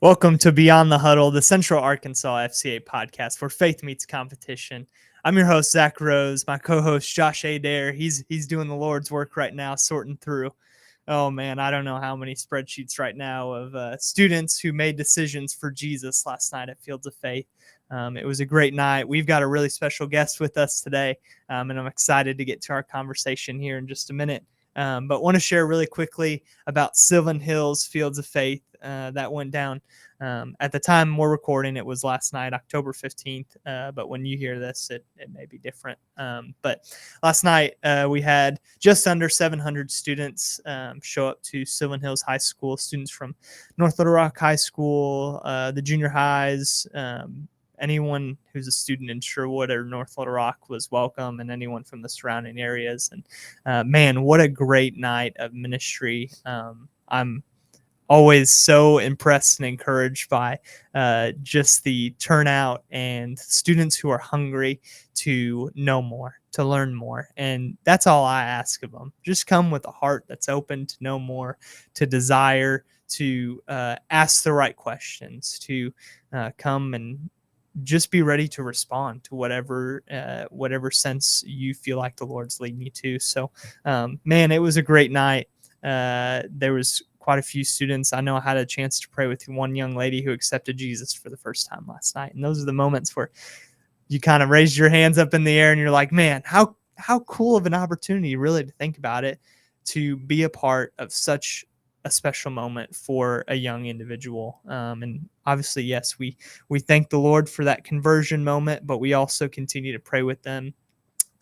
Welcome to Beyond the Huddle, the Central Arkansas FCA podcast where faith meets competition. I'm your host, Zach Rose. My co-host, Josh Adair. He's doing the Lord's work right now, sorting through. Oh, man, I don't know how many spreadsheets right now of students who made decisions for Jesus last night at Fields of Faith. It was a great night. We've got a really special guest with us today, and I'm excited to get to our conversation here in just a minute. But want to share really quickly about Sylvan Hills Fields of Faith that went down. At the time we're recording, it was last night, October 15th. But when you hear this, it may be different. But last night we had just under 700 students show up to Sylvan Hills High School, students from North Little Rock High School, the junior highs, anyone who's a student in Sherwood or North Little Rock was welcome, and anyone from the surrounding areas. And man, what a great night of ministry. I'm always so impressed and encouraged by just the turnout and students who are hungry to know more, to learn more. And that's all I ask of them. Just come with a heart that's open to know more, to desire to ask the right questions, to come and just be ready to respond to whatever sense you feel like the Lord's leading you to. So, man, it was a great night. There was quite a few students. I know I had a chance to pray with one young lady who accepted Jesus for the first time last night. And those are the moments where you kind of raise your hands up in the air and you're like, man, how cool of an opportunity, really, to think about it, to be a part of such a special moment for a young individual. And obviously, yes, we thank the Lord for that conversion moment, but we also continue to pray with them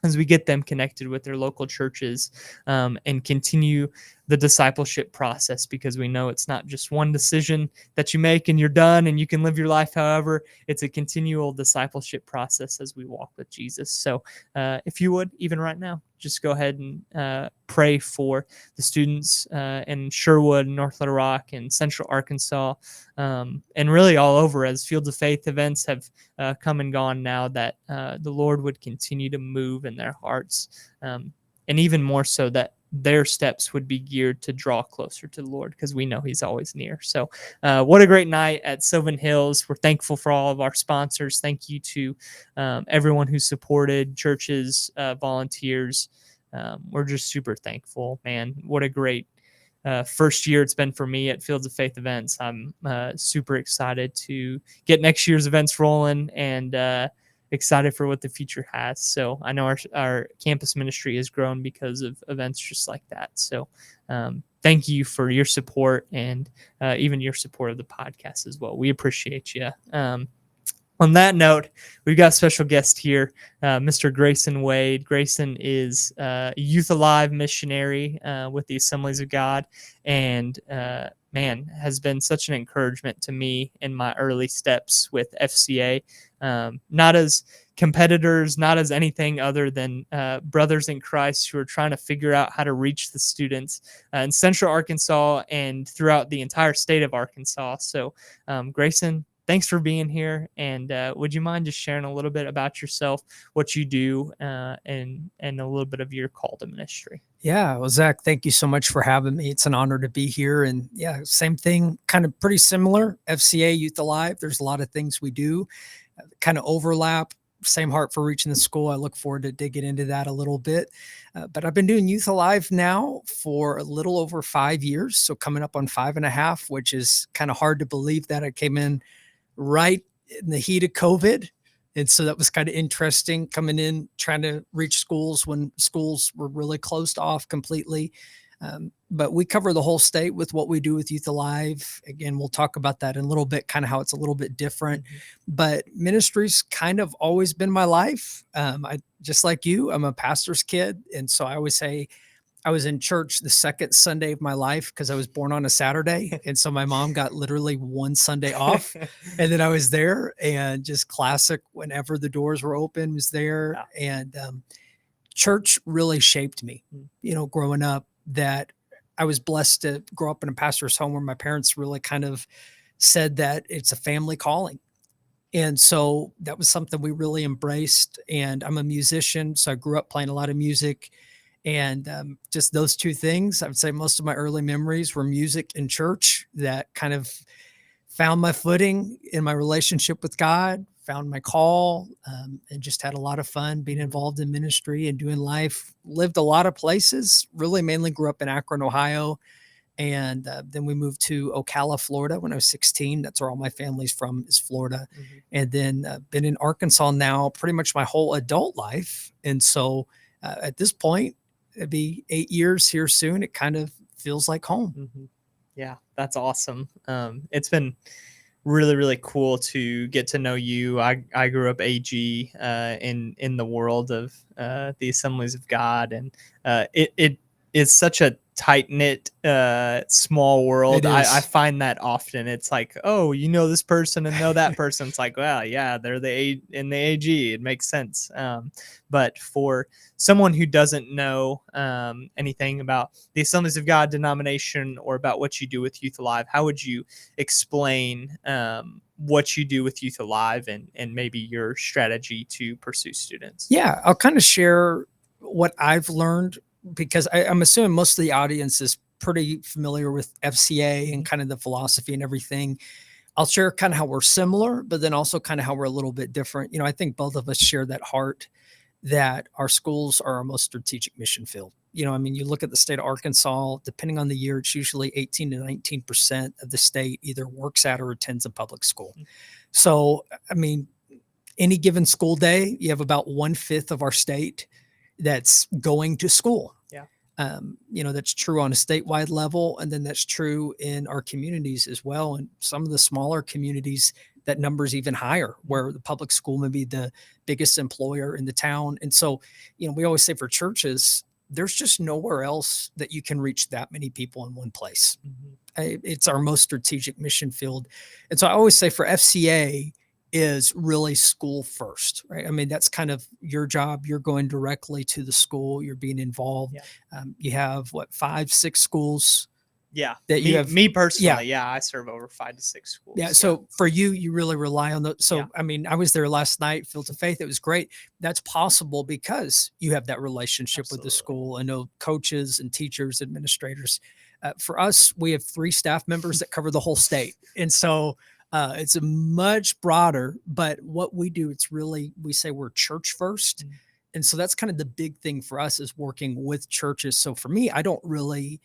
as we get them connected with their local churches, and continue the discipleship process, because we know it's not just one decision that you make and you're done and you can live your life however. It's a continual discipleship process as we walk with Jesus. So if you would, even right now, just go ahead and pray for the students in Sherwood, North Little Rock, and Central Arkansas, and really all over, as Fields of Faith events have come and gone now, that the Lord would continue to move in their hearts, and even more so that their steps would be geared to draw closer to the Lord, because we know He's always near. So what a great night at Sylvan Hills. We're thankful for all of our sponsors. Thank you to everyone who supported, churches, volunteers. We're just super thankful, man. What a great first year it's been for me at Fields of Faith events. I'm super excited to get next year's events rolling, and excited for what the future has. So I know our campus ministry has grown because of events just like that. So thank you for your support, and even your support of the podcast as well. We appreciate you. On that note, we've got a special guest here, Mr. Grayson Wade. Grayson is a Youth Alive missionary with the Assemblies of God, and man, has been such an encouragement to me in my early steps with FCA. Not as competitors, not as anything other than brothers in Christ who are trying to figure out how to reach the students in Central Arkansas and throughout the entire state of Arkansas. So, Grayson, thanks for being here. And would you mind just sharing a little bit about yourself, what you do, and a little bit of your call to ministry? Yeah, well, Zach, thank you so much for having me. It's an honor to be here. And yeah, same thing, kind of pretty similar. FCA, Youth Alive, there's a lot of things we do, kind of overlap. Same heart for reaching the school. I look forward to digging into that a little bit. But I've been doing Youth Alive now for a little over 5 years. So coming up on 5.5, which is kind of hard to believe that I came in right in the heat of COVID. And so that was kind of interesting, coming in, trying to reach schools when schools were really closed off completely. But we cover the whole state with what we do with Youth Alive. Again, we'll talk about that in a little bit, kind of how it's a little bit different. But ministry's kind of always been my life. I just like you, I'm a pastor's kid. And so I always say, I was in church the second Sunday of my life because I was born on a Saturday. And so my mom got literally one Sunday off. And then I was there, and just classic, whenever the doors were open, was there. Wow. And church really shaped me, growing up, that I was blessed to grow up in a pastor's home where my parents really kind of said that it's a family calling. And so that was something we really embraced. And I'm a musician, so I grew up playing a lot of music. And just those two things, I would say most of my early memories were music and church, that kind of found my footing in my relationship with God, found my call, and just had a lot of fun being involved in ministry and doing life. Lived a lot of places, really mainly grew up in Akron, Ohio. And then we moved to Ocala, Florida when I was 16. That's where all my family's from, is Florida. And then been in Arkansas now pretty much my whole adult life. And so at this point, it'd be 8 years here soon. It kind of feels like home. Yeah, that's awesome. It's been really, really cool to get to know you. I grew up AG in the world of the Assemblies of God, and it is such a tight knit small world. It I is. find that often. It's like, oh, you know this person and know that person. It's like, well, yeah, they're in the AG. It makes sense. But for someone who doesn't know anything about the Assemblies of God denomination or about what you do with Youth Alive, how would you explain what you do with Youth Alive and maybe your strategy to pursue students? Yeah, I'll kind of share what I've learned, because I'm assuming most of the audience is pretty familiar with FCA and kind of the philosophy and everything. I'll share kind of how we're similar, but then also kind of how we're a little bit different. I think both of us share that heart that our schools are our most strategic mission field. I mean, you look at the state of Arkansas, depending on the year, it's usually 18 to 19% of the state either works at or attends a public school. So, I mean, any given school day, you have about 1/5 of our state that's going to school. Yeah. That's true on a statewide level. And then that's true in our communities as well. And some of the smaller communities, that number's even higher, where the public school may be the biggest employer in the town. And so, we always say for churches, there's just nowhere else that you can reach that many people in one place. It's our most strategic mission field. And so I always say for FCA, is really school first, right? I mean, that's kind of your job. You're going directly to the school. You're being involved. You have 5, 6 schools. Yeah. That you have. Me personally. Yeah. I serve over 5 to 6 schools. Yeah. So for you, you really rely on those. So, Yeah. I mean, I was there last night, Fields of Faith. It was great. That's possible because you have that relationship with the school. I know coaches and teachers, administrators. For us, we have 3 staff members that cover the whole state. And so, it's a much broader, but what we do, we say we're church first. And so that's kind of the big thing for us, is working with churches. So for me, I don't really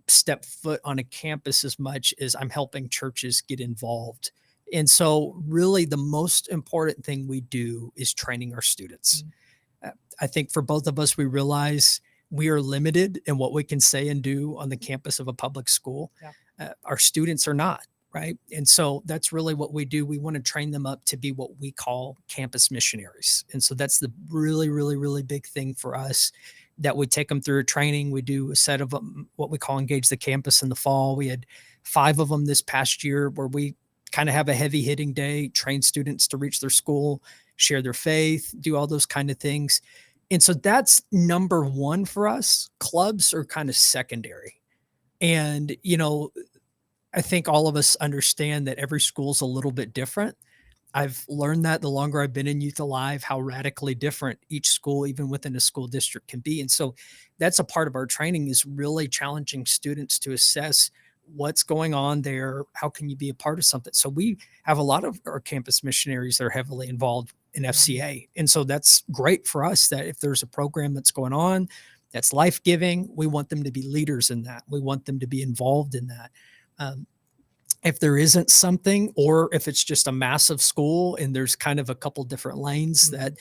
step foot on a campus as much as I'm helping churches get involved. And so really the most important thing we do is training our students. I think for both of us, we realize we are limited in what we can say and do on the campus of a public school. Our students are not. Right. And so that's really what we do. We want to train them up to be what we call campus missionaries. And so that's the really, really, really big thing for us, that we take them through a training. We do a set of them, what we call Engage the Campus in the fall. We had 5 of them this past year, where we kind of have a heavy hitting day, train students to reach their school, share their faith, do all those kind of things. And so that's number one for us. Clubs are kind of secondary. And, I think all of us understand that every school's a little bit different. I've learned that the longer I've been in Youth Alive, how radically different each school, even within a school district, can be. And so that's a part of our training, is really challenging students to assess what's going on there. How can you be a part of something? So we have a lot of our campus missionaries that are heavily involved in FCA. And so that's great for us, that if there's a program that's going on that's life-giving, we want them to be leaders in that. We want them to be involved in that. If there isn't something, or if it's just a massive school and there's kind of a couple different lanes that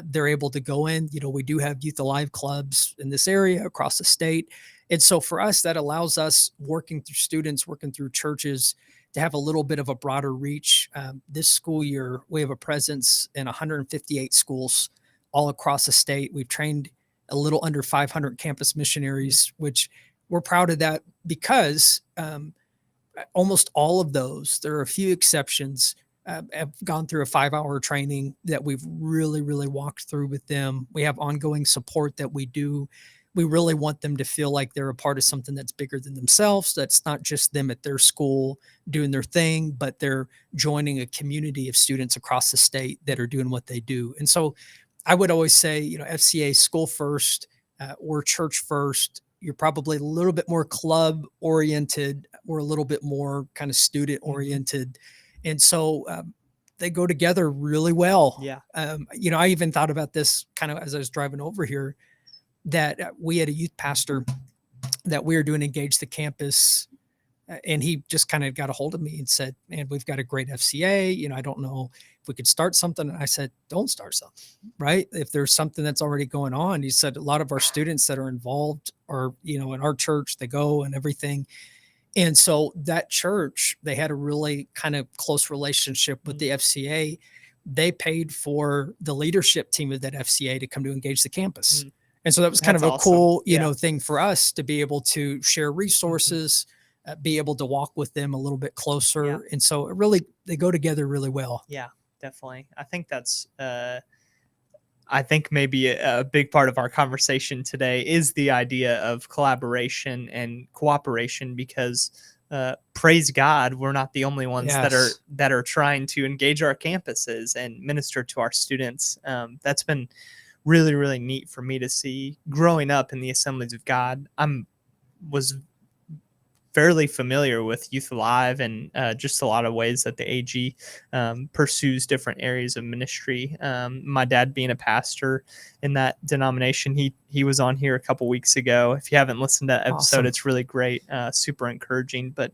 they're able to go in, we do have Youth Alive clubs in this area across the state. And so for us, that allows us, working through students, working through churches, to have a little bit of a broader reach. This school year, we have a presence in 158 schools all across the state. We've trained a little under 500 campus missionaries, which we're proud of that, because almost all of those, there are a few exceptions, have gone through a 5-hour training that we've really, really walked through with them. We have ongoing support that we do. We really want them to feel like they're a part of something that's bigger than themselves. That's not just them at their school doing their thing, but they're joining a community of students across the state that are doing what they do. And so I would always say, FCA school first, we're church first. you're probably a little bit more club oriented. We're a little bit more kind of student oriented. And so they go together really well. Yeah. I even thought about this kind of as I was driving over here, that we had a youth pastor that we were doing Engage the Campus, and he just kind of got a hold of me and said, "Man, we've got a great FCA. I don't know if we could start something." And I said, "Don't start something, right? If there's something that's already going on." He said, "A lot of our students that are involved are, in our church, they go and everything." And so that church, they had a really kind of close relationship with the FCA. They paid for the leadership team of that FCA to come to Engage the Campus. And so that was kind That's of a awesome. cool, thing for us to be able to share resources, be able to walk with them a little bit closer. Yeah. And so they go together really well. Yeah, definitely. I think that's, I think maybe a big part of our conversation today is the idea of collaboration and cooperation, because praise God, we're not the only ones that are trying to engage our campuses and minister to our students. That's been really, really neat for me to see growing up in the Assemblies of God. Was fairly familiar with Youth Alive and just a lot of ways that the AG pursues different areas of ministry. My dad being a pastor in that denomination, he was on here a couple weeks ago. If you haven't listened to that episode, Awesome. It's really great, super encouraging. But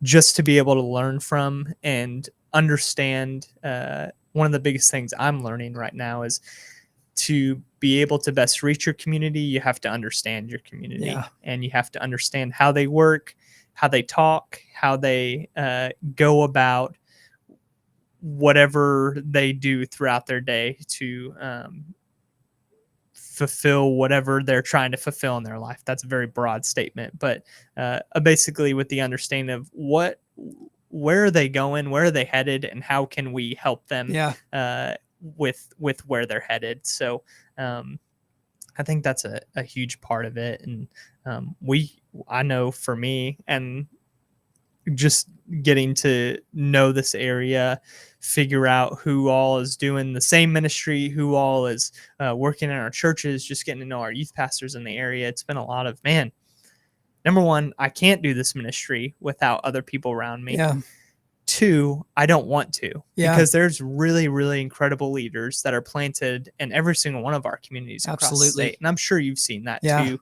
just to be able to learn from and understand, one of the biggest things I'm learning right now is to be able to best reach your community, you have to understand your community, and you have to understand how they work, how they talk, how they go about whatever they do throughout their day to fulfill whatever they're trying to fulfill in their life. That's a very broad statement, but basically with the understanding of where are they going, where are they headed, and how can we help them with where they're headed. So I think that's a huge part of it. And I know for me, and just getting to know this area, figure out who all is doing the same ministry, who all is working in our churches, just getting to know our youth pastors in the area. It's been a lot of, man, number one, I can't do this ministry without other people around me. Two, I don't want to, because there's really, really incredible leaders that are planted in every single one of our communities across the state. And I'm sure you've seen that too,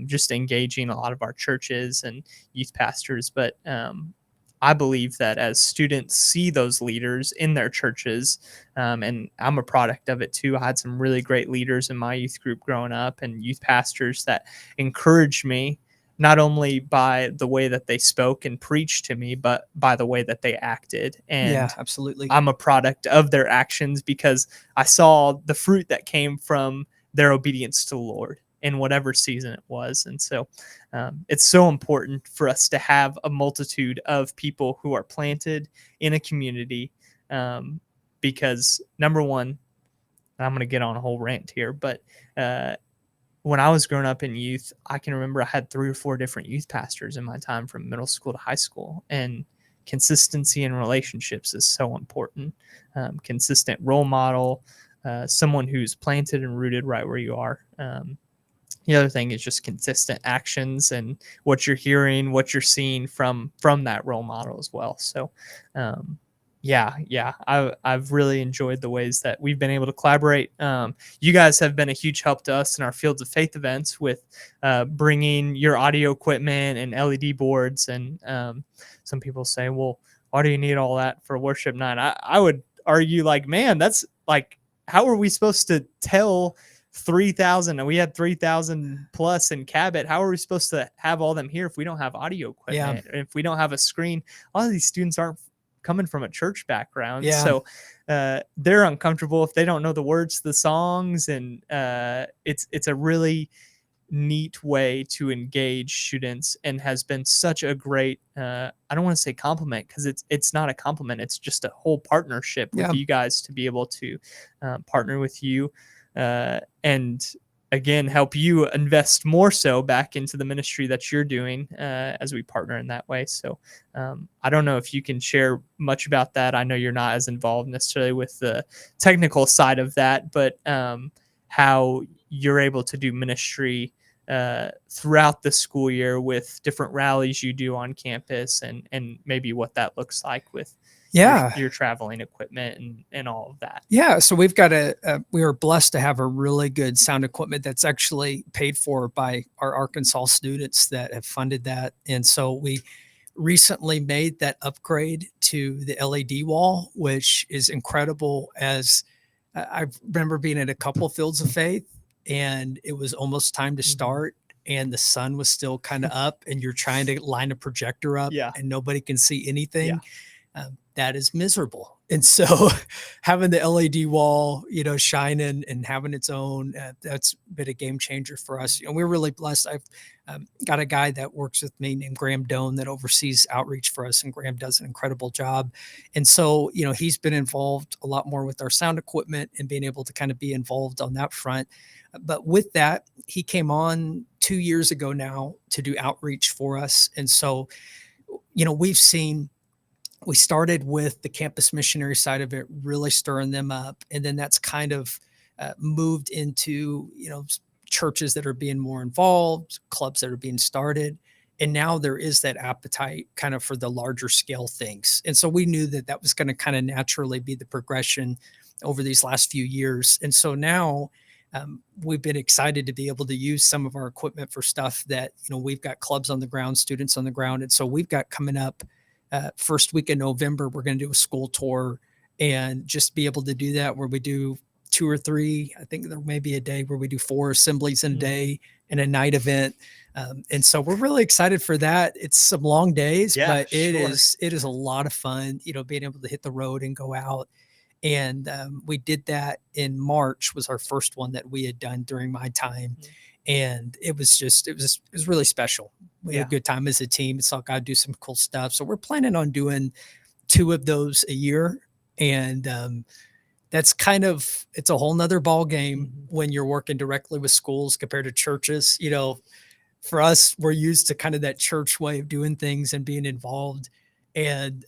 just engaging a lot of our churches and youth pastors. But I believe that as students see those leaders in their churches, and I'm a product of it too. I had some really great leaders in my youth group growing up, and youth pastors that encouraged me, not only by the way that they spoke and preached to me, but by the way that they acted. And absolutely. I'm a product of their actions, because I saw the fruit that came from their obedience to the Lord in whatever season it was. And so it's so important for us to have a multitude of people who are planted in a community, because number one, I'm going to get on a whole rant here, but when I was growing up in youth, I can remember I had 3 or 4 different youth pastors in my time from middle school to high school. And consistency in relationships is so important. Consistent role model, someone who's planted and rooted right where you are. The other thing is just consistent actions and what you're hearing, what you're seeing from that role model as well. So, I've really enjoyed the ways that we've been able to collaborate. You guys have been a huge help to us in our Fields of Faith events with bringing your audio equipment and LED boards. And some people say, well, why do you need all that for worship night? I would argue, like, man, that's like, how are we supposed to tell 3,000, and we had 3,000 plus in Cabot? How are we supposed to have all them here if we don't have audio equipment, if we don't have a screen? A lot of these students aren't coming from a church background, so they're uncomfortable if they don't know the words to the songs. And it's a really neat way to engage students, and has been such a great, I don't want to say compliment, because it's not a compliment, it's just a whole partnership with you guys to be able to partner with you, and again help you invest more so back into the ministry that you're doing, as we partner in that way. So I don't know if you can share much about that. I know you're not as involved necessarily with the technical side of that, but how you're able to do ministry throughout the school year with different rallies you do on campus, and maybe what that looks like with Yeah. your traveling equipment and all of that. Yeah, so we've got we are blessed to have a really good sound equipment that's actually paid for by our Arkansas students that have funded that. And so we recently made that upgrade to the LED wall, which is incredible. As I remember being at a couple Fields of Faith, and it was almost time to start, and the sun was still kind of up, and you're trying to line a projector up, Yeah. and nobody can see anything. Yeah. That is miserable. And so having the LED wall, shining and having its own, that's been a game changer for us. We're really blessed. I've got a guy that works with me named Graham Doan that oversees outreach for us, and Graham does an incredible job. And so, he's been involved a lot more with our sound equipment and being able to kind of be involved on that front. But with that, he came on 2 years ago now to do outreach for us. And so, we started with the campus missionary side of it, really stirring them up. And then that's kind of moved into, churches that are being more involved, clubs that are being started. And now there is that appetite kind of for the larger scale things. And so we knew that that was going to kind of naturally be the progression over these last few years. And so now we've been excited to be able to use some of our equipment for stuff that, we've got clubs on the ground, students on the ground. And so we've got coming up first week in November, we're going to do a school tour and just be able to do that where we do 2 or 3. I think there may be a day where we do 4 assemblies in a day and a night event. And so we're really excited for that. It's some long days, but it is a lot of fun, being able to hit the road and go out. And we did that in March, was our first one that we had done during my time. And it was really special. We had a good time as a team. Saw God do some cool stuff. So we're planning on doing 2 of those a year. And that's it's a whole nother ball game when you're working directly with schools compared to churches. For us, we're used to kind of that church way of doing things and being involved. And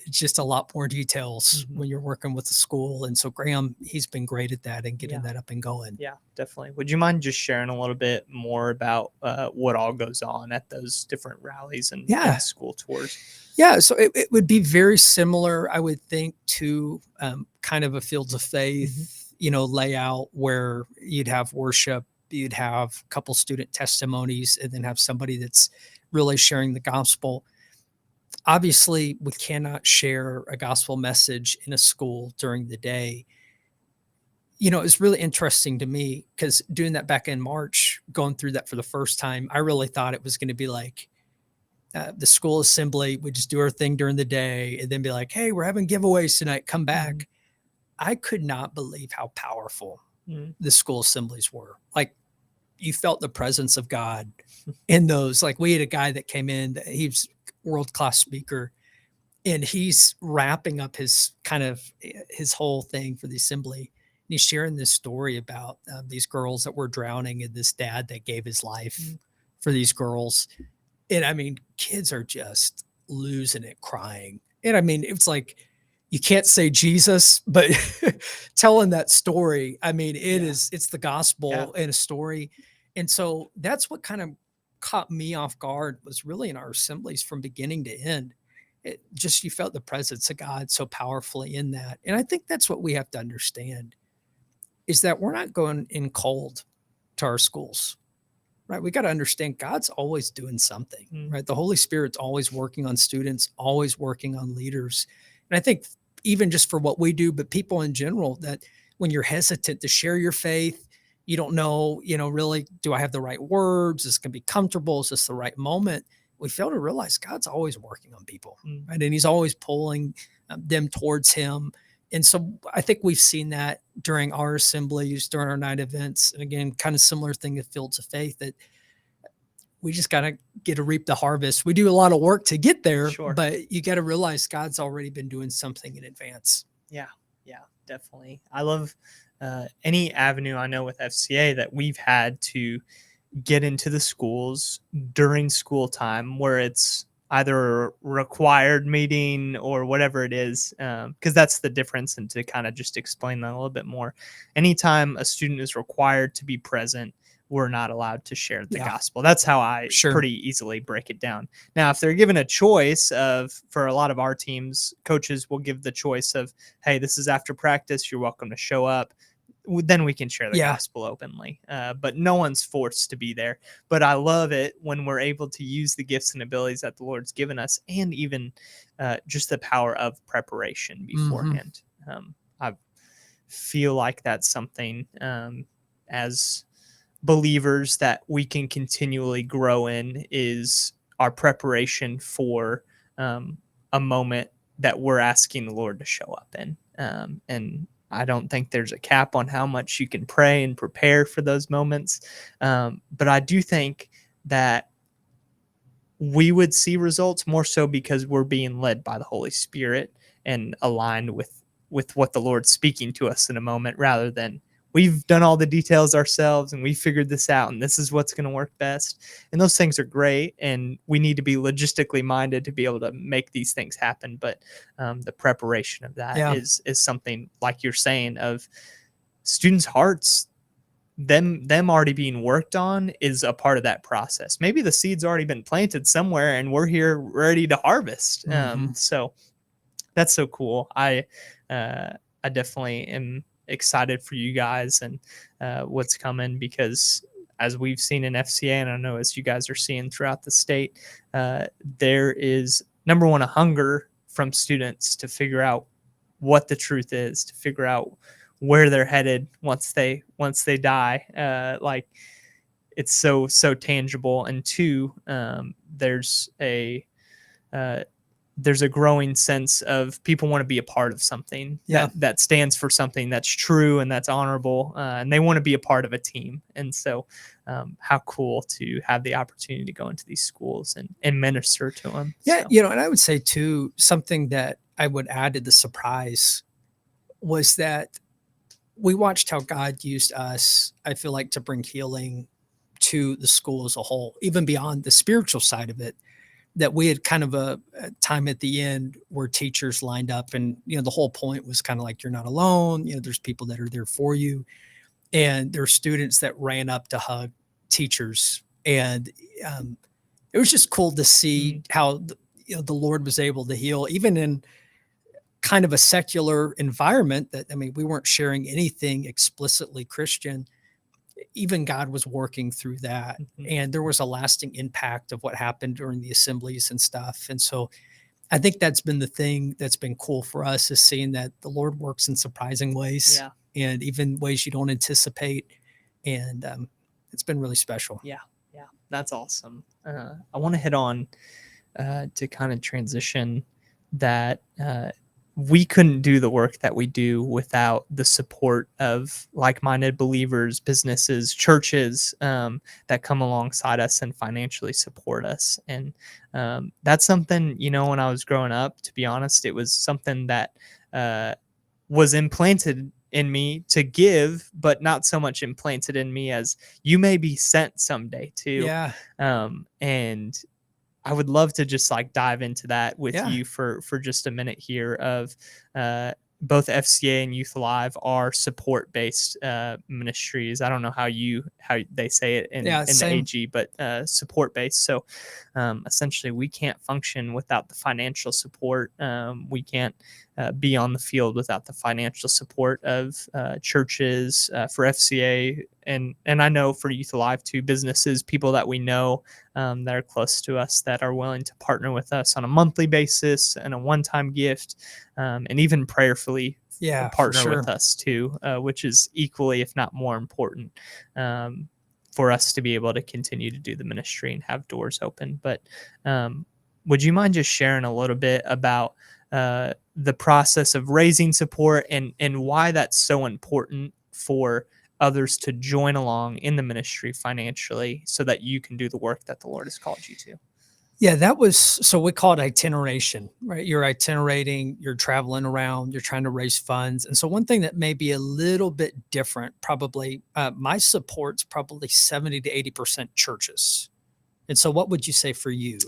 it's just a lot more details when you're working with the school. And so Graham, he's been great at that and getting that up and going. Yeah, definitely. Would you mind just sharing a little bit more about what all goes on at those different rallies and school tours? Yeah, so it would be very similar, I would think, to kind of a Fields of Faith, layout where you'd have worship, you'd have a couple student testimonies, and then have somebody that's really sharing the gospel. Obviously, we cannot share a gospel message in a school during the day. It's really interesting to me because doing that back in March, going through that for the first time, I really thought it was going to be like the school assembly. We just do our thing during the day and then be like, hey, we're having giveaways tonight. Come back. I could not believe how powerful the school assemblies were. Like, you felt the presence of God in those. Like, we had a guy that came in, he was world-class speaker, and he's wrapping up his whole thing for the assembly. And he's sharing this story about these girls that were drowning and this dad that gave his life for these girls. And I mean, kids are just losing it, crying. And I mean, it's like, you can't say Jesus, but telling that story, I mean, it's the gospel in a story. And so that's what kind of caught me off guard, was really in our assemblies from beginning to end. It just, you felt the presence of God so powerfully in that. And I think that's what we have to understand, is that we're not going in cold to our schools, right? We got to understand God's always doing something, right? The Holy Spirit's always working on students, always working on leaders. And I think even just for what we do, but people in general, that when you're hesitant to share your faith, you don't know, really, do I have the right words? Is this going to be comfortable? Is this the right moment? We fail to realize God's always working on people, right? And he's always pulling them towards him. And so I think we've seen that during our assemblies, during our night events. And again, kind of similar thing at Fields of Faith, that we just got to get to reap the harvest. We do a lot of work to get there, but you got to realize God's already been doing something in advance. Yeah, definitely. I love any avenue I know with FCA that we've had to get into the schools during school time, where it's either a required meeting or whatever it is, because that's the difference. And to kind of just explain that a little bit more, anytime a student is required to be present, we're not allowed to share the Yeah. gospel. That's how I Sure. pretty easily break it down. Now, if they're given a choice for a lot of our teams, coaches will give the choice of, hey, this is after practice, you're welcome to show up. Then we can share the Yeah. gospel openly. But no one's forced to be there. But I love it when we're able to use the gifts and abilities that the Lord's given us, and even just the power of preparation beforehand. I feel like that's something as believers that we can continually grow in, is our preparation for a moment that we're asking the Lord to show up in. And I don't think there's a cap on how much you can pray and prepare for those moments. But I do think that we would see results more so because we're being led by the Holy Spirit and aligned with what the Lord's speaking to us in a moment, rather than we've done all the details ourselves and we figured this out and this is what's going to work best. And those things are great, and we need to be logistically minded to be able to make these things happen. But the preparation of that Yeah. is something, like you're saying, of students' hearts, them already being worked on is a part of that process. Maybe the seed's already been planted somewhere and we're here ready to harvest. So that's so cool. I definitely am excited for you guys and what's coming, because as we've seen in FCA, and I know as you guys are seeing throughout the state, there is, number one, a hunger from students to figure out what the truth is, to figure out where they're headed once they die. Like, it's so tangible. And two, uh, there's a growing sense of people want to be a part of something that stands for something that's true and that's honorable, and they want to be a part of a team. And so how cool to have the opportunity to go into these schools and minister to them. Yeah. So. And I would say too, something that I would add to the surprise was that we watched how God used us, I feel like, to bring healing to the school as a whole, even beyond the spiritual side of it. That we had kind of a time at the end where teachers lined up, and the whole point was kind of like, you're not alone. There's people that are there for you, and there are students that ran up to hug teachers, and it was just cool to see how the Lord was able to heal, even in kind of a secular environment. That, I mean, we weren't sharing anything explicitly Christian. Even God was working through that. And there was a lasting impact of what happened during the assemblies and stuff. And so I think that's been the thing that's been cool for us, is seeing that the Lord works in surprising ways, and even ways you don't anticipate. And it's been really special. Yeah. That's awesome. I want to hit on to kind of transition that we couldn't do the work that we do without the support of like-minded believers, businesses, churches that come alongside us and financially support us. And that's something, when I was growing up, to be honest, it was something that was implanted in me to give, but not so much implanted in me as you may be sent someday too. And I would love to just dive into that with you for just a minute here, of both FCA and Youth Alive are support based ministries. I don't know how they say it in the AG, but support based. So essentially we can't function without the financial support. We can't be on the field without the financial support of churches, for FCA, and I know for Youth Alive too, businesses, people that we know that are close to us, that are willing to partner with us on a monthly basis and a one-time gift, and even prayerfully partner with us too, which is equally, if not more important, for us to be able to continue to do the ministry and have doors open. But would you mind just sharing a little bit about the process of raising support and why that's so important for others to join along in the ministry financially, so that you can do the work that the Lord has called you to? Yeah, that was, so we call it itineration, right? You're itinerating, you're traveling around, you're trying to raise funds. And so one thing that may be a little bit different, probably, my support's probably 70 to 80% churches. And so what would you say for you?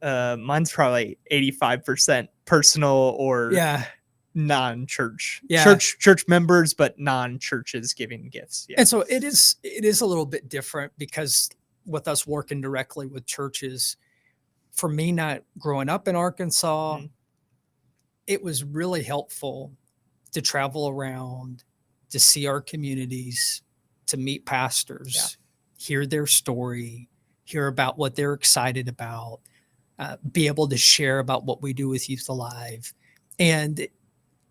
Mine's probably 85% personal or non-church Yeah. church members, but non-churches giving gifts. Yeah. And so it is a little bit different because with us working directly with churches, for me not growing up in Arkansas, it was really helpful to travel around, to see our communities, to meet pastors, hear their story, hear about what they're excited about, be able to share about what we do with Youth Alive. And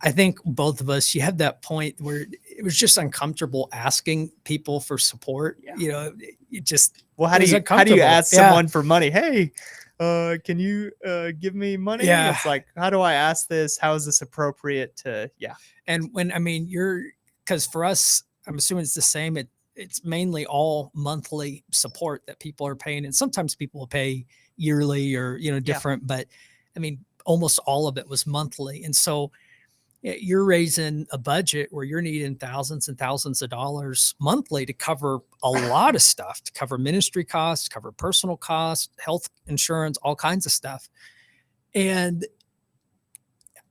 I think both of us, you have that point where it was just uncomfortable asking people for support. You know, it just, well, how do you ask someone for money? Hey, can you give me money? Yeah. It's like, how do I ask this? How is this appropriate to, And when, I mean, because for us, I'm assuming it's the same. It's mainly all monthly support that people are paying. And sometimes people will pay yearly or, you know, different, but I mean, almost all of it was monthly. And so you're raising a budget where you're needing thousands and thousands of dollars monthly to cover a lot of stuff, to cover ministry costs, cover personal costs, health insurance, all kinds of stuff. And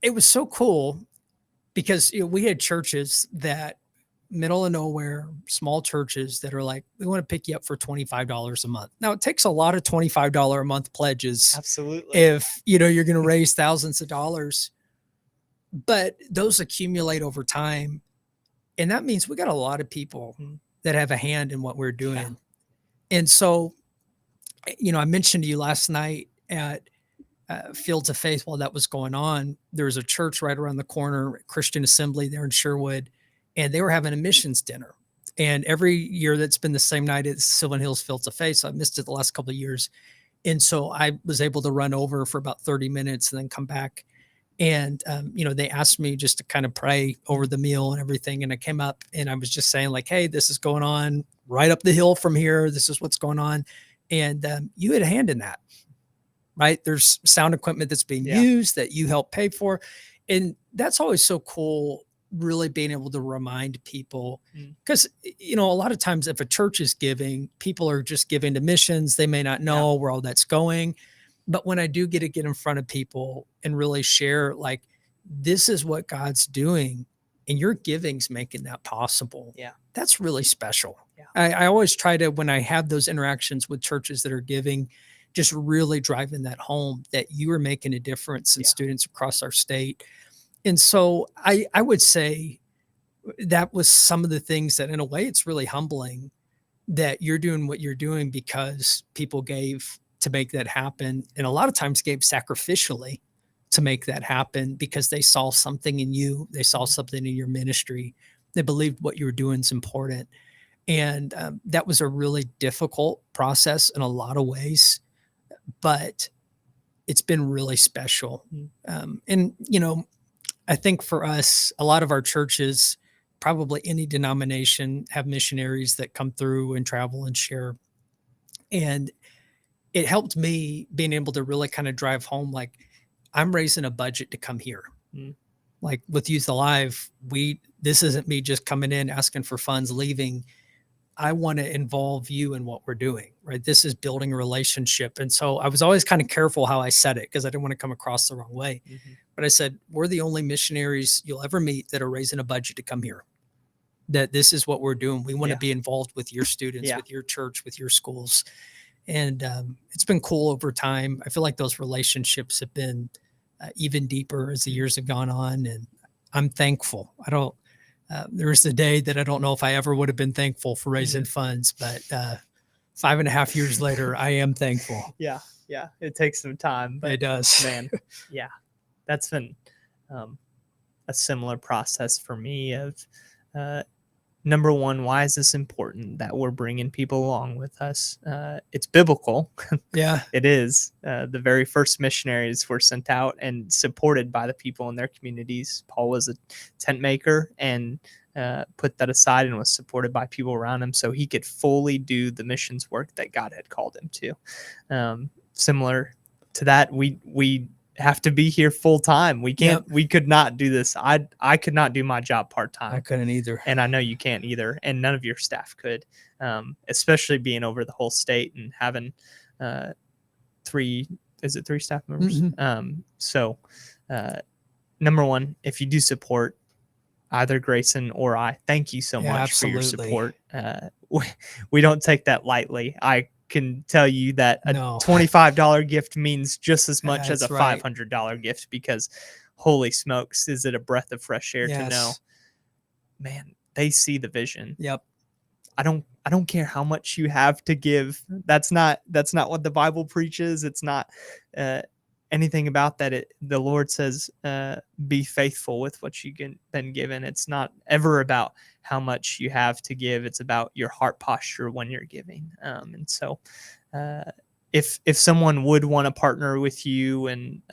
it was so cool because we had churches that middle of nowhere, small churches that are like, we want to pick you up for $25 a month. Now it takes a lot of $25 a month pledges. Absolutely. If you're going to raise thousands of dollars, but those accumulate over time. And that means we got a lot of people that have a hand in what we're doing. Yeah. And so, I mentioned to you last night at Fields of Faith, while that was going on, there was a church right around the corner, Christian Assembly there in Sherwood, and they were having a missions dinner. And every year that's been the same night at Sylvan Hills Fields of Faith. So I missed it the last couple of years. And so I was able to run over for about 30 minutes and then come back. And, they asked me just to kind of pray over the meal and everything. And I came up and I was just saying like, hey, this is going on right up the hill from here. This is what's going on. And you had a hand in that, right? There's sound equipment that's being used that you help pay for. And that's always so cool, really being able to remind people. Because, a lot of times if a church is giving, people are just giving to missions. They may not know where all that's going. But when I do get in front of people and really share, like, this is what God's doing and your giving's making that possible. Yeah. That's really special. Yeah. I always try to, when I have those interactions with churches that are giving, just really driving that home that you are making a difference in students across our state. And so I would say that was some of the things that in a way it's really humbling that you're doing what you're doing because people gave to make that happen. And a lot of times gave sacrificially to make that happen because they saw something in you. They saw something in your ministry. They believed what you were doing is important. And that was a really difficult process in a lot of ways, but it's been really special. And, I think for us, a lot of our churches, probably any denomination, have missionaries that come through and travel and share. And it helped me being able to really kind of drive home, like, I'm raising a budget to come here. Like with Youth Alive, this isn't me just coming in, asking for funds, leaving. I want to involve you in what we're doing, right? This is building a relationship. And so I was always kind of careful how I said it because I didn't want to come across the wrong way. But I said, we're the only missionaries you'll ever meet that are raising a budget to come here. That this is what we're doing. We want to be involved with your students, with your church, with your schools. And it's been cool over time. I feel like those relationships have been even deeper as the years have gone on. And I'm thankful. There was a day that I don't know if I ever would have been thankful for raising funds, but 5.5 years later, I am thankful. Yeah. It takes some time, but it does, man. Yeah. That's been a similar process for me of number one, why is this important that we're bringing people along with us? It's biblical. Yeah, it is. The very first missionaries were sent out and supported by the people in their communities. Paul was a tent maker and put that aside and was supported by people around him so he could fully do the missions work that God had called him to. Similar to that, we have to be here full time. We can't, we could not do this. I could not do my job part time. I couldn't either. And I know you can't either. And none of your staff could, especially being over the whole state and having three staff members? So number one, if you do support either Grayson or I, thank you so Yeah, much for your absolutely. support. We don't take that lightly. I can tell you that a No, $25 gift means just as much as a that's right. $500 gift, because holy smokes, is it a breath of fresh air to know, Yes. man, they see the vision. Yep. I don't care how much you have to give. That's not what the Bible preaches. It's not uh, anything about that. The Lord says, be faithful with what been given. It's not ever about how much you have to give. It's about your heart posture when you're giving. And so, uh, if someone would want to partner with you and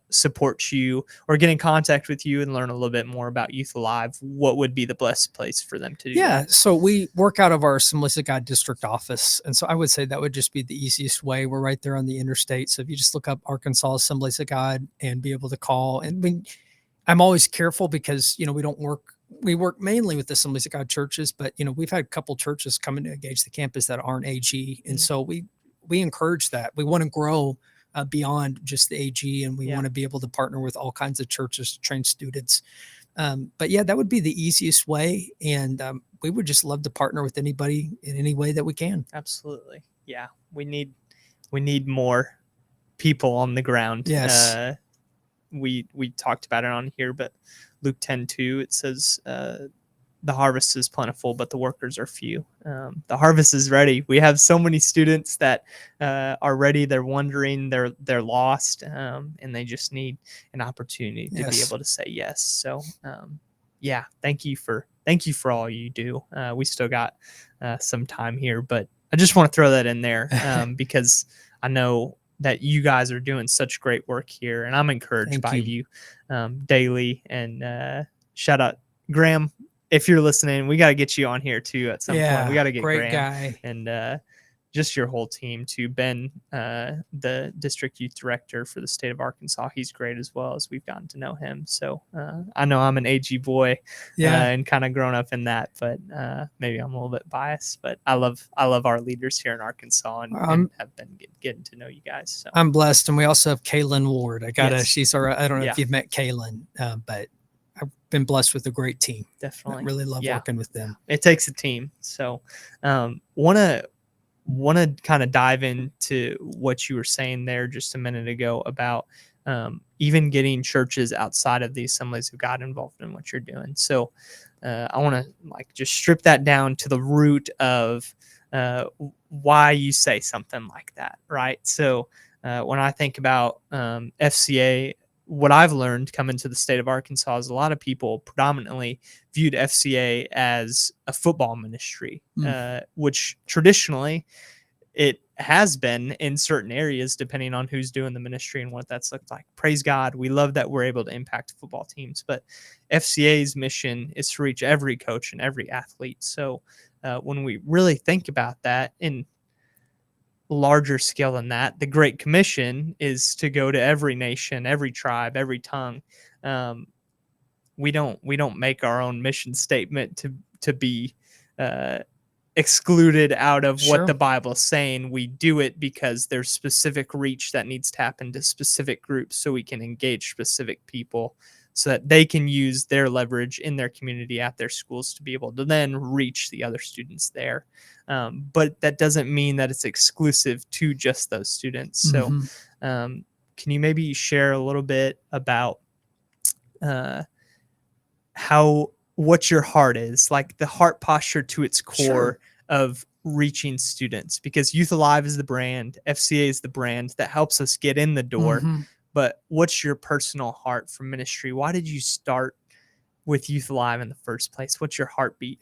support you, or get in contact with you and learn a little bit more about Youth Alive, what would be the best place for them to do Yeah. that? So we work out of our Assemblies of God district office. And so I would say that would just be the easiest way. We're right there on the interstate. So if you just look up Arkansas Assemblies of God and be able to call, and I'm always careful because, we work mainly with Assemblies of God churches, but, we've had a couple churches come in to engage the campus that aren't AG. And Mm. so we encourage that. We want to grow beyond just the AG, and we Yeah. want to be able to partner with all kinds of churches to train students. But yeah, that would be the easiest way. And we would just love to partner with anybody in any way that we can. Absolutely. Yeah. We need more people on the ground. Yes. We talked about it on here, but Luke 10:2, it says, the harvest is plentiful, but the workers are few. The harvest is ready. We have so many students that are ready. They're wondering, they're lost, and they just need an opportunity to be Yes. able to say yes. So, yeah, thank you for all you do. We still got some time here, but I just want to throw that in there because I know that you guys are doing such great work here, and I'm encouraged Thank by you. you daily. And shout out Graham, if you're listening. We got to get you on here too at some point. We Yeah. got to get Great Graham guy. and just your whole team to Ben, the district youth director for the state of Arkansas. He's great as well, as we've gotten to know him. So I know I'm an AG boy Yeah. and kind of grown up in that, but maybe I'm a little bit biased. But I love our leaders here in Arkansas, and have been getting to know you guys. So I'm blessed. And we also have Kaylin Ward. I Yes. don't know Yeah. if you've met Kaylin, but I've been blessed with a great team. I definitely, really love Yeah. working with them. It takes a team. So want to kind of dive into what you were saying there just a minute ago about even getting churches outside of the Assemblies of God involved in what you're doing. So I want to just strip that down to the root of why you say something like that, right? So when I think about FCA, what I've learned coming to the state of Arkansas is a lot of people predominantly viewed FCA as a football ministry, which traditionally it has been in certain areas, depending on who's doing the ministry and what that's looked like. Praise God. We love that we're able to impact football teams, but FCA's mission is to reach every coach and every athlete. So when we really think about that in larger scale than that, the Great Commission is to go to every nation, every tribe, every tongue. We don't make our own mission statement to be excluded out of what the Bible's saying. We do it because there's specific reach that needs to happen to specific groups, so we can engage specific people so that they can use their leverage in their community at their schools to be able to then reach the other students there. But that doesn't mean that it's exclusive to just those students. So can you maybe share a little bit about what your heart is, like the heart posture to its core of reaching students? Because Youth Alive is the brand, FCA is the brand that helps us get in the door. But what's your personal heart for ministry? Why did you start with Youth Alive in the first place? What's your heartbeat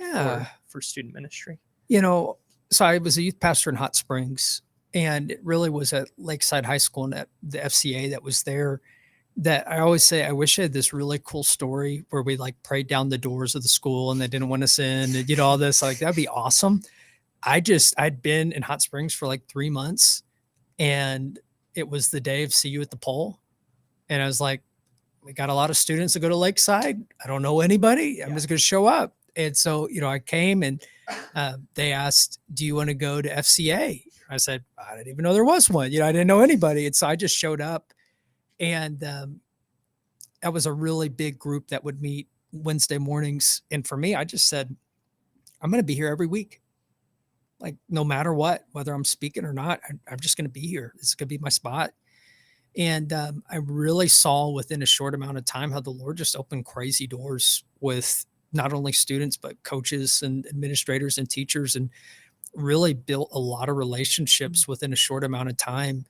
for student ministry? So I was a youth pastor in Hot Springs, and it really was at Lakeside High School and at the FCA that was there, that I always say, I wish I had this really cool story where we prayed down the doors of the school and they didn't want us in, and all this, that'd be awesome. I'd been in Hot Springs for 3 months, and it was the day of See You at the Pole. And I was like, we got a lot of students that go to Lakeside. I don't know anybody. I'm just going to show up. And so, I came, and they asked, do you want to go to FCA? I said, I didn't even know there was one. I didn't know anybody. And so I just showed up. And that was a really big group that would meet Wednesday mornings. And for me, I just said, I'm going to be here every week. Like, no matter what, whether I'm speaking or not, I'm just going to be here. It's going to be my spot. And I really saw within a short amount of time how the Lord just opened crazy doors with not only students, but coaches and administrators and teachers, and really built a lot of relationships within a short amount of time.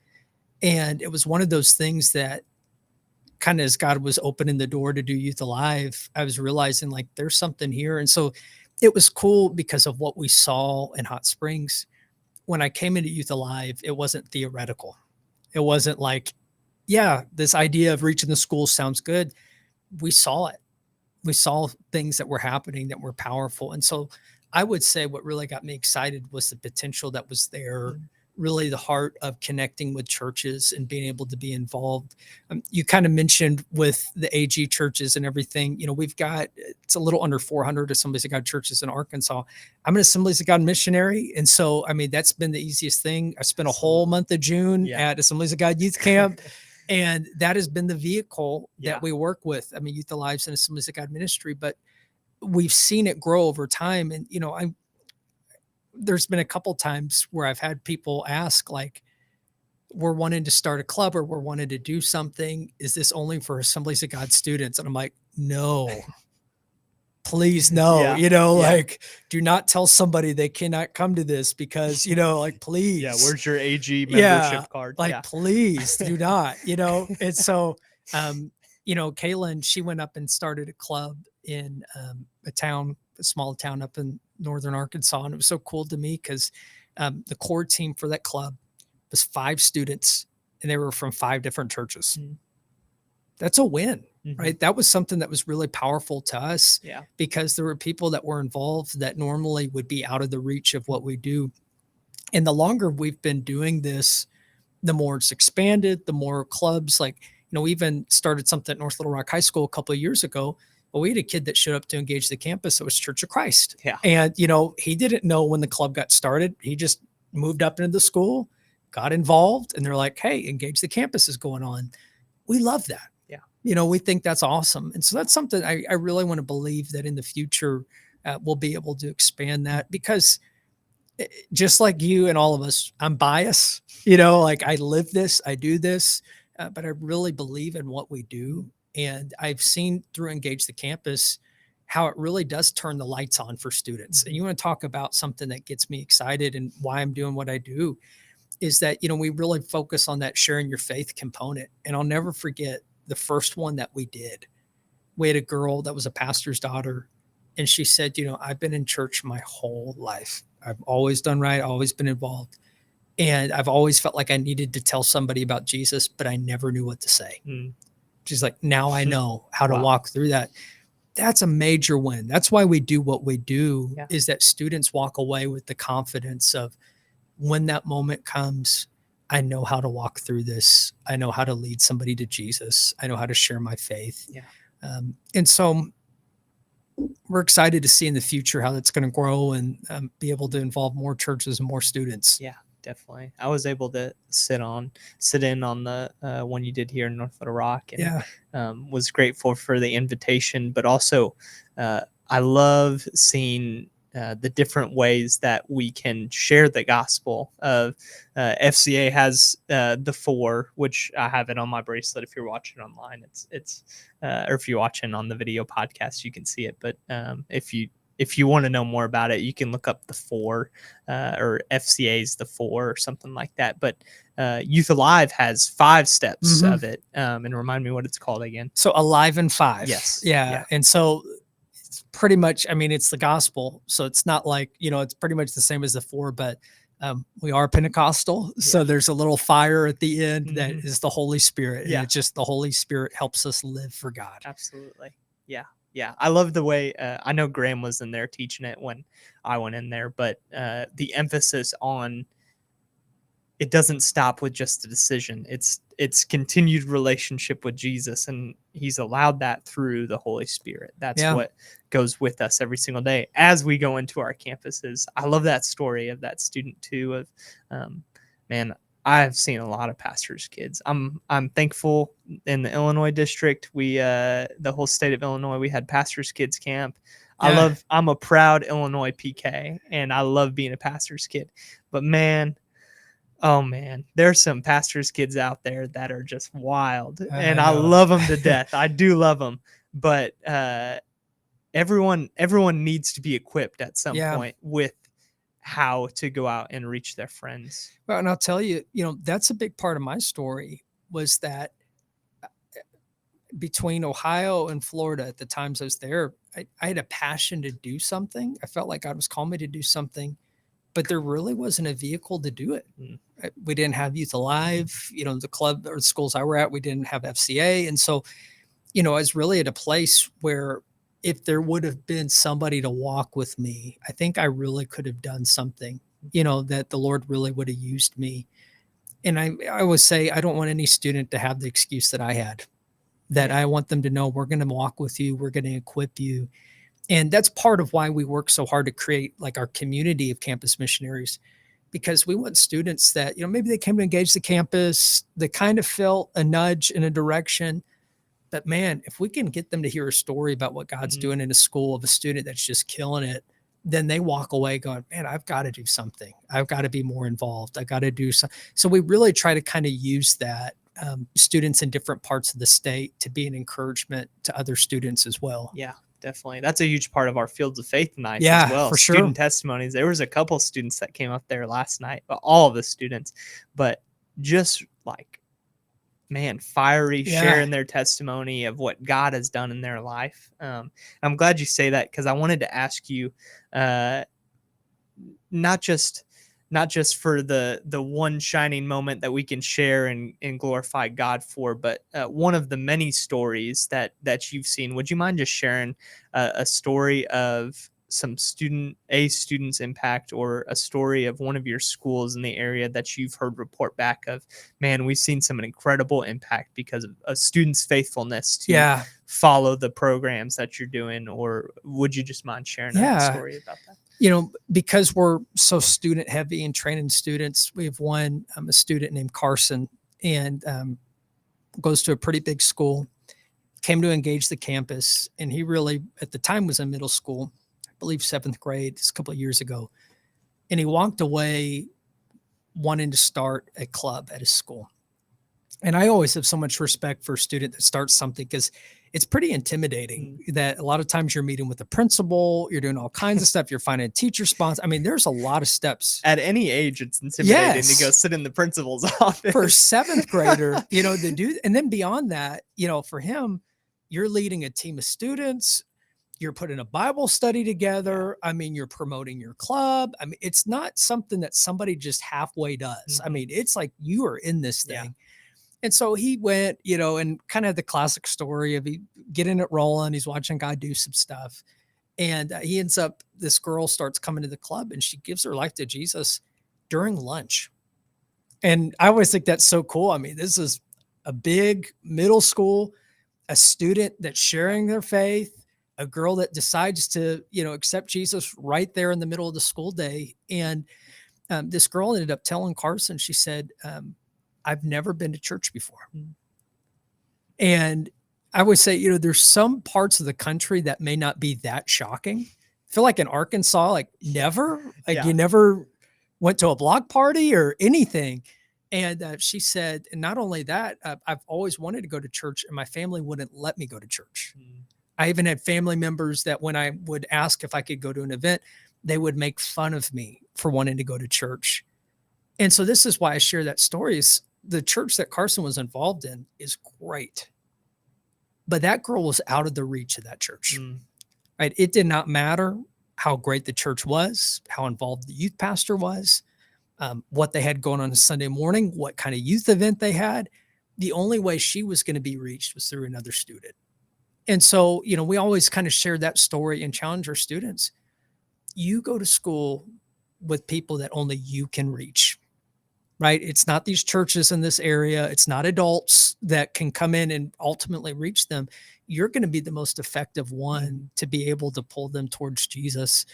And it was one of those things that kind of, as God was opening the door to do Youth Alive, I was realizing like there's something here. And so it was cool because of what we saw in Hot Springs. When I came into Youth Alive, it wasn't theoretical. It wasn't like, yeah, this idea of reaching the school sounds good. We saw it. We saw things that were happening that were powerful. And so I would say what really got me excited was the potential that was there, really the heart of connecting with churches and being able to be involved. You kind of mentioned with the AG churches and everything, we've got, it's a little under 400 Assemblies of God churches in Arkansas. I'm an Assemblies of God missionary. And so, I mean, that's been the easiest thing. I spent a whole month of June at Assemblies of God Youth Camp. And that has been the vehicle that we work with. I mean, Youth Alive and Assemblies of God ministry, but we've seen it grow over time. And, there's been a couple times where I've had people ask, like, we're wanting to start a club or we're wanting to do something. Is this only for Assemblies of God students? And I'm like, no, please, no, like, do not tell somebody they cannot come to this because, like, please. Yeah. Where's your AG membership card? Like, please do not, And so, Kaylin, she went up and started a club in a small town up in northern Arkansas. And it was so cool to me because the core team for that club was 5 students and they were from 5 different churches. That's a win, right? That was something that was really powerful to us because there were people that were involved that normally would be out of the reach of what we do. And the longer we've been doing this, the more it's expanded, the more clubs, like, we even started something at North Little Rock High School a couple of years ago. But we had a kid that showed up to engage the campus. It was Church of Christ. Yeah. And, he didn't know when the club got started. He just moved up into the school, got involved, and they're like, hey, Engage the Campus is going on. We love that. Yeah. We think that's awesome. And so that's something I really want to believe that in the future we'll be able to expand that because just like you and all of us, I'm biased, like I live this, I do this, but I really believe in what we do. And I've seen through Engage the Campus how it really does turn the lights on for students. And you want to talk about something that gets me excited and why I'm doing what I do is that, we really focus on that sharing your faith component. And I'll never forget the first one that we did. We had a girl that was a pastor's daughter. And she said, I've been in church my whole life. I've always done right, always been involved. And I've always felt like I needed to tell somebody about Jesus, but I never knew what to say. She's like, now I know how to walk through that. That's a major win. That's why we do what we do, is that students walk away with the confidence of when that moment comes, I know how to walk through this. I know how to lead somebody to Jesus. I know how to share my faith. And so we're excited to see in the future how that's going to grow and be able to involve more churches and more students. Yeah, definitely. I was able to sit in on the one you did here in North Little Rock, and was grateful for the invitation. But also, I love seeing the different ways that we can share the gospel. Of FCA has the 4, which I have it on my bracelet. If you're watching online, it's or if you're watching on the video podcast, you can see it. But if you want to know more about it, you can look up the 4 or FCA's the 4 or something like that. But Youth Alive has 5 steps of it. And remind me what it's called again. So Alive in 5. Yes. Yeah. And so it's pretty much, it's the gospel. So it's not like, it's pretty much the same as the 4, but we are Pentecostal. So there's a little fire at the end that is the Holy Spirit. And it's just the Holy Spirit helps us live for God. Absolutely. Yeah. Yeah, I love the way I know Graham was in there teaching it when I went in there, but the emphasis on it doesn't stop with just a decision. It's continued relationship with Jesus, and he's allowed that through the Holy Spirit. That's what goes with us every single day as we go into our campuses. I love that story of that student too. Of man, I've seen a lot of pastors' kids. I'm thankful in the Illinois district. The whole state of Illinois, we had pastors' kids camp. Yeah. I'm a proud Illinois PK, and I love being a pastor's kid. But man, oh man, there's some pastors' kids out there that are just wild, and I I know. love them to death. I do love them, but everyone needs to be equipped at some Yeah. point with how to go out and reach their friends. Well, and I'll tell you, that's a big part of my story was that between Ohio and Florida at the times I was there, I had a passion to do something. I felt like God was calling me to do something, but there really wasn't a vehicle to do it. Mm. We didn't have Youth Alive, the club or the schools I were at, we didn't have FCA. And so, I was really at a place where if there would have been somebody to walk with me, I think I really could have done something, that the Lord really would have used me. And I always say, I don't want any student to have the excuse that I had, that I want them to know we're going to walk with you. We're going to equip you. And that's part of why we work so hard to create like our community of campus missionaries, because we want students that, maybe they came to engage the campus, they kind of felt a nudge in a direction. But man, if we can get them to hear a story about what God's doing in a school of a student that's just killing it, then they walk away going, man, I've got to do something. I've got to be more involved. I got to do something. So we really try to kind of use that students in different parts of the state to be an encouragement to other students as well. Yeah, definitely. That's a huge part of our Fields of Faith nights Yeah, as well. for sure. Student testimonies. There was a couple students that came up there last night, but all of the students, but just like, man, fiery, sharing their testimony of what God has done in their life. I'm glad you say that, because I wanted to ask you, not just for the one shining moment that we can share and glorify God for, but one of the many stories that you've seen. Would you mind just sharing a story of some student's impact, or a story of one of your schools in the area that you've heard report back of, man, we've seen some incredible impact because of a student's faithfulness to follow the programs that you're doing? Or would you just mind sharing a story about that? Because we're so student heavy and training students, we have one, a student named Carson, and goes to a pretty big school, came to engage the campus. And he really, at the time, was in middle school, I believe 7th grade, it's a couple of years ago. And he walked away wanting to start a club at his school. And I always have so much respect for a student that starts something, because it's pretty intimidating that a lot of times you're meeting with the principal, you're doing all kinds of stuff. You're finding teacher sponsors. I mean, there's a lot of steps. At any age, it's intimidating to go sit in the principal's office. For a 7th grader, to do. And then beyond that, for him, you're leading a team of students. You're putting a Bible study together. I mean, you're promoting your club. I mean, it's not something that somebody just halfway does. I mean, it's like you are in this thing. Yeah. And so he went, and kind of the classic story of he getting it rolling. He's watching God do some stuff. And he ends up, this girl starts coming to the club, and she gives her life to Jesus during lunch. And I always think that's so cool. I mean, this is a big middle school, a student that's sharing their faith, a girl that decides to, accept Jesus right there in the middle of the school day. And this girl ended up telling Carson, she said, I've never been to church before. And I would say, there's some parts of the country that may not be that shocking. I feel like in Arkansas, like never, you never went to a block party or anything. And she said, and not only that, I've always wanted to go to church, and my family wouldn't let me go to church. I even had family members that when I would ask if I could go to an event, they would make fun of me for wanting to go to church. And so this is why I share that story. Is the church that Carson was involved in is great, but that girl was out of the reach of that church, right? It did not matter how great the church was, how involved the youth pastor was, what they had going on a Sunday morning, what kind of youth event they had. The only way she was going to be reached was through another student. And so, we always kind of share that story and challenge our students. You go to school with people that only you can reach. Right? It's not these churches in this area. It's not adults that can come in and ultimately reach them. You're going to be the most effective one to be able to pull them towards Jesus.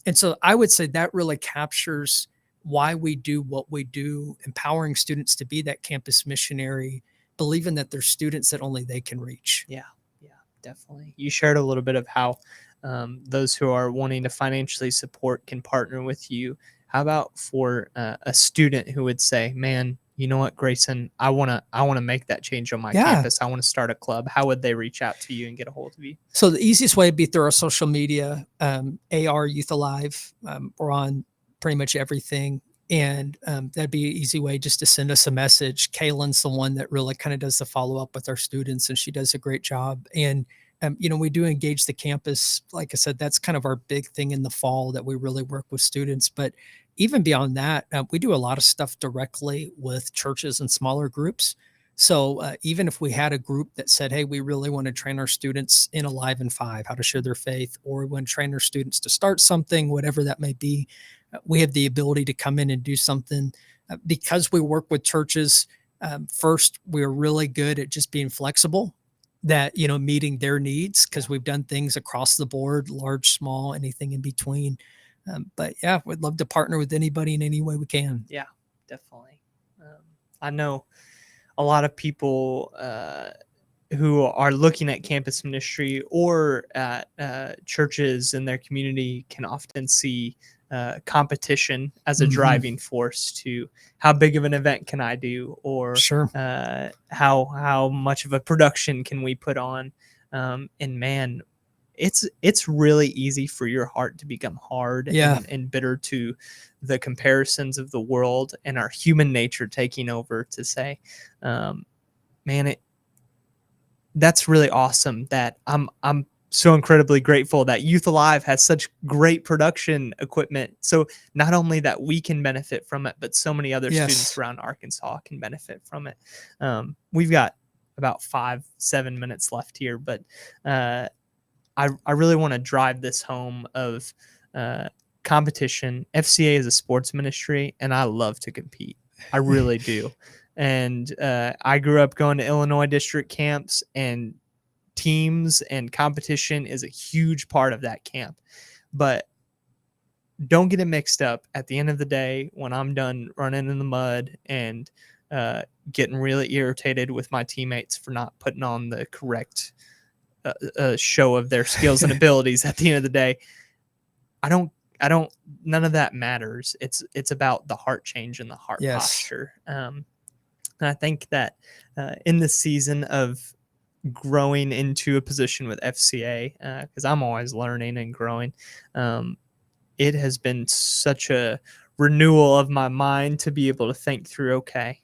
And so I would say that really captures why we do what we do, empowering students to be that campus missionary, believing that there's students that only they can reach. Yeah, yeah, definitely. You shared a little bit of how those who are wanting to financially support can partner with you. How about for a student who would say, "Man, you know what, Grayson, I wanna make that change on my Yeah. campus. I want to start a club." How would they reach out to you and get a hold of you? So the easiest way would be through our social media, AR Youth Alive. We're on pretty much everything. And that'd be an easy way just to send us a message. Kaylin's the one that really kind of does the follow up with our students, and she does a great job. And, we do engage the campus. Like I said, that's kind of our big thing in the fall that we really work with students. But even beyond that, we do a lot of stuff directly with churches and smaller groups. So even if we had a group that said, "Hey, we really want to train our students in Alive in Five, how to share their faith," or we want to train our students to start something, whatever that may be, we have the ability to come in and do something because we work with churches. First, we're really good at just being flexible, that meeting their needs, because we've done things across the board, large, small, anything in between. But yeah, we'd love to partner with anybody in any way we can. Yeah, definitely. I know a lot of people who are looking at campus ministry or at churches in their community can often see competition as a Hmm. driving force to how big of an event can I do, or Sure. how much of a production can we put on. And man, it's really easy for your heart to become hard Yeah. and bitter to the comparisons of the world and our human nature taking over to say, man, that's really awesome that I'm so incredibly grateful that Youth Alive has such great production equipment. So not only that we can benefit from it, but so many other students Yes. around Arkansas can benefit from it. We've got about 5-7 minutes left here, but I really want to drive this home of uh, competition. FCA is a sports ministry, and I love to compete. I really do. And I grew up going to Illinois district camps, and teams and competition is a huge part of that camp. But don't get it mixed up. At the end of the day, when I'm done running in the mud and uh, getting really irritated with my teammates for not putting on the correct show of their skills and abilities, at the end of the day, I don't I don't none of that matters. It's about the heart change and the heart Yes. posture. And I think that in the season of growing into a position with FCA, because I'm always learning and growing, um, it has been such a renewal of my mind to be able to think through, okay,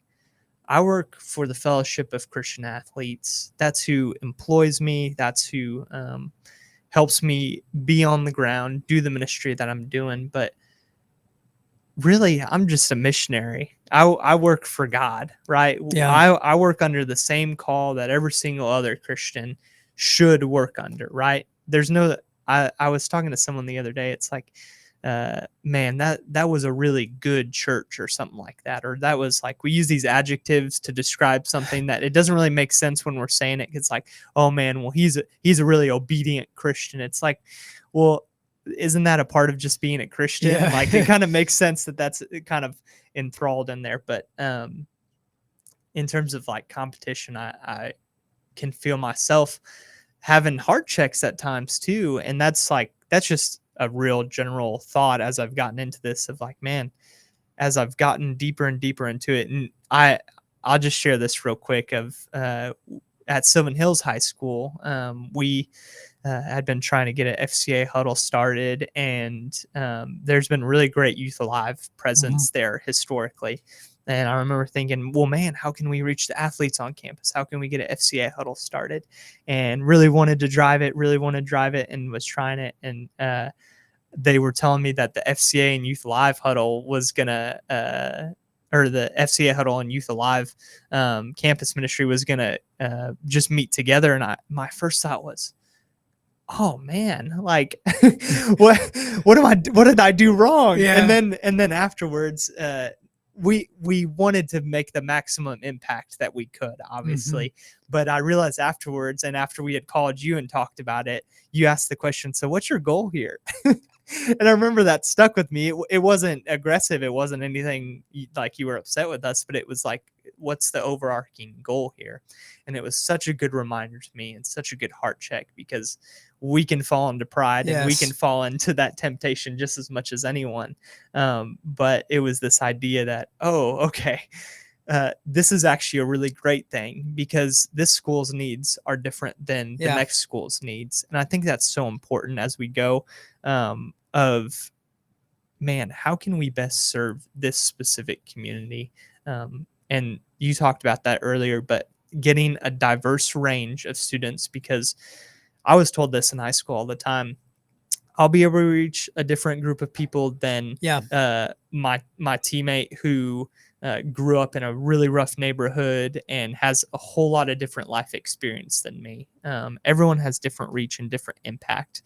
I work for the Fellowship of Christian Athletes. That's who employs me. That's who helps me be on the ground, do the ministry that I'm doing. But really, I'm just a missionary. I work for God, right? Yeah. I work under the same call that every single other Christian should work under, right? There's no, I was talking to someone the other day. It's like, man, that was a really good church or something like that. Or that was like, we use these adjectives to describe something that it doesn't really make sense when we're saying it. It's like, oh man, well, he's a really obedient Christian. It's like, well, isn't that a part of just being a Christian? Yeah. Like, it kind of makes sense that that's kind of enthralled in there. But in terms of like competition, I can feel myself having heart checks at times too. And that's just a real general thought as I've gotten into this of like, man, as I've gotten deeper and deeper into it. And I'll just share this real quick of at Sylvan Hills High School, we had been trying to get an FCA Huddle started, and there's been really great Youth Alive Mhm. presence there historically. And I remember thinking, well, man, how can we reach the athletes on campus? How can we get an FCA Huddle started? And really wanted to drive it, and was trying it. And they were telling me that the FCA and Youth Alive Huddle was gonna, or the FCA Huddle and Youth Alive campus ministry was gonna just meet together. And my first thought was, oh man, like what what did I do wrong? Yeah. And then afterwards, we wanted to make the maximum impact that we could, Mhm. obviously. But I realized afterwards, and after we had called you and talked about it, you asked the question, so what's your goal here? And I remember that stuck with me. It wasn't aggressive. It wasn't anything like you were upset with us, but it was like, what's the overarching goal here? And it was such a good reminder to me and such a good heart check, because we can fall into pride and we can Yes. fall into that temptation just as much as anyone. But it was this idea that, oh, okay, this is actually a really great thing, because this school's needs are different than the Yeah. next school's needs. And I think that's so important as we go, of, man, how can we best serve this specific community? And you talked about that earlier, but getting a diverse range of students, because I was told this in high school all the time. I'll be able to reach a different group of people than Yeah. my teammate who grew up in a really rough neighborhood and has a whole lot of different life experience than me. Everyone has different reach and different impact.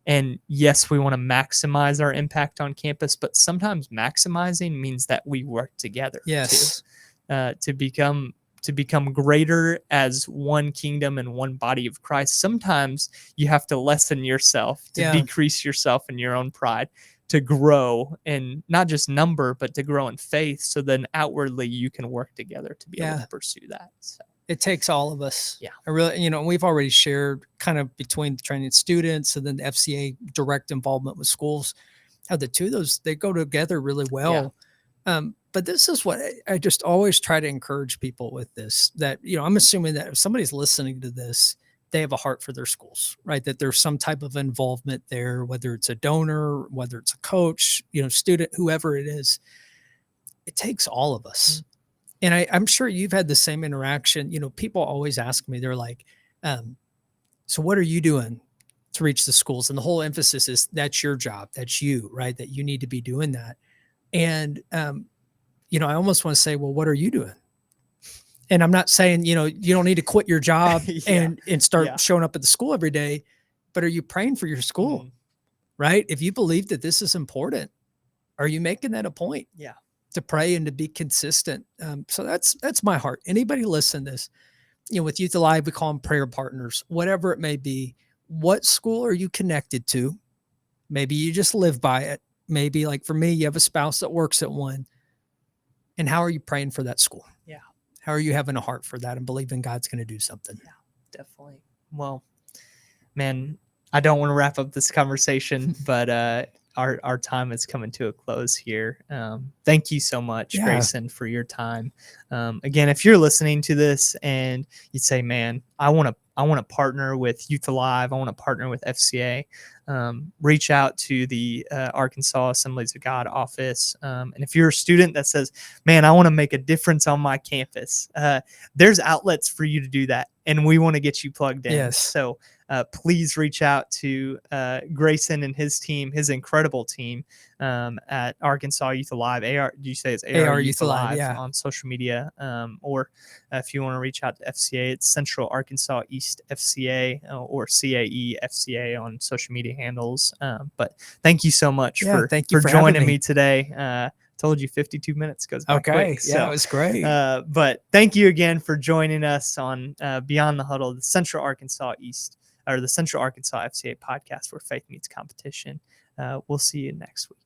And yes, we want to maximize our impact on campus, but sometimes maximizing means that we work together Yes. to become greater as one kingdom and one body of Christ. Sometimes you have to lessen yourself, to Yeah. decrease yourself in your own pride, to grow in not just number, but to grow in faith. So then outwardly you can work together to be able Yeah. to pursue that. So It takes all of us. Yeah. I really, we've already shared kind of between the training students and then the FCA direct involvement with schools, how the two of those, they go together really well. But this is what I just always try to encourage people with this, that, I'm assuming that if somebody's listening to this, they have a heart for their schools, right? That there's some type of involvement there, whether it's a donor, whether it's a coach, student, whoever it is. It takes all of us. And I'm sure you've had the same interaction. People always ask me, they're like, so what are you doing to reach the schools? And the whole emphasis is that's your job. That's you, right? That you need to be doing that. And, I almost want to say, well, what are you doing? And I'm not saying, you don't need to quit your job Yeah. and start Yeah. showing up at the school every day, but are you praying for your school? Right? If you believe that this is important, are you making that a point? Yeah. To pray and to be consistent. So that's my heart. Anybody listen to this, with Youth Alive, we call them prayer partners, whatever it may be. What school are you connected to? Maybe you just live by it. Maybe, like for me, you have a spouse that works at one. And how are you praying for that school? Yeah. How are you having a heart for that and believing God's going to do something? Yeah, definitely. Well, man, I don't want to wrap up this conversation, but our time is coming to a close here. Thank you so much, Yeah. Grayson, for your time. Again, if you're listening to this and you say, "Man, I want to partner with Youth Alive. I want to partner with FCA," reach out to the Arkansas Assemblies of God office. And if you're a student that says, "Man, I want to make a difference on my campus," there's outlets for you to do that, and we want to get you plugged in. Yes. So please reach out to Grayson and his team, his incredible team at Arkansas Youth Alive. Do you say it's AR Youth Alive yeah. on social media? Or if you want to reach out to FCA, it's Central Arkansas East FCA or CAE FCA on social media handles. But thank you so much for joining me today. Told you 52 minutes goes by quick. So, yeah, it was great. But thank you again for joining us on Beyond the Huddle, the Central Arkansas FCA podcast where faith meets competition. We'll see you next week.